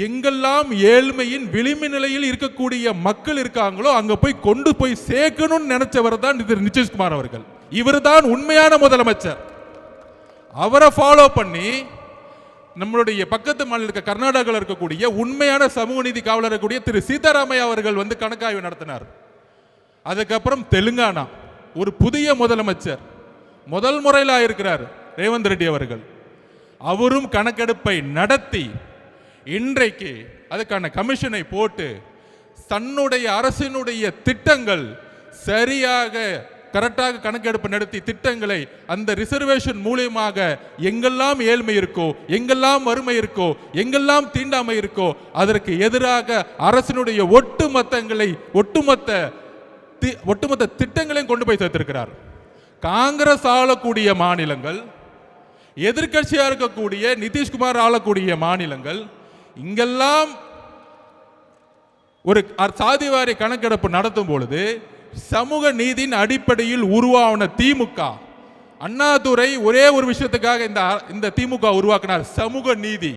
எங்கெல்லாம் ஏழ்மையின் விளிம்பு நிலையில் இருக்கக்கூடிய மக்கள் இருக்காங்களோ அங்க போய் கொண்டு போய் சேர்க்கணும்னு நினைச்சவர் தான் நிதிஷ்குமார் அவர்கள். இவர் தான் உண்மையான முதலமைச்சர். அவரை ஃபாலோ பண்ணி நம்மளுடைய பக்கத்து மாநில இருக்க கர்நாடகாவில் இருக்கக்கூடிய உண்மையான சமூக நீதி காவலர் இருக்கக்கூடிய திரு சீதாராமையா அவர்கள் வந்து கணக்காய்வு நடத்தினார். அதுக்கப்புறம் தெலுங்கானா ஒரு புதிய முதலமைச்சர் முதல் முறையில் ஆயிருக்கிறார் ரேவந்த் ரெட்டி அவர்கள். அவரும் கணக்கெடுப்பை நடத்தி இன்றைக்கு அதுக்கான கமிஷனை போட்டு தன்னுடைய அரசினுடைய திட்டங்கள் சரியாக கரெக்டாக கணக்கெடுப்பு நடத்தி திட்டங்களை அந்த ரிசர்வேஷன் மூலியமாக எங்கெல்லாம் ஏழ்மை இருக்கோ, எங்கெல்லாம் வறுமை இருக்கோ, எங்கெல்லாம் தீண்டாமை இருக்கோ அதற்கு எதிராக அரசினுடைய ஒட்டுமொத்த திட்டங்களையும் கொண்டு போய் சேர்த்திருக்கிறார். காங்கிரஸ் ஆளக்கூடிய மாநிலங்கள், எதிர்கட்சியா இருக்கக்கூடிய நிதிஷ்குமார் ஆளக்கூடிய மாநிலங்கள், இங்கெல்லாம் ஒரு சாதிவாரி கணக்கெடுப்பு நடத்தும் பொழுது சமூக நீதியின் அடிப்படையில் உருவான திமுக, அண்ணாதுரை ஒரே ஒரு விஷயத்துக்காக இந்த திமுக உருவாக்கினார், சமூக நீதி.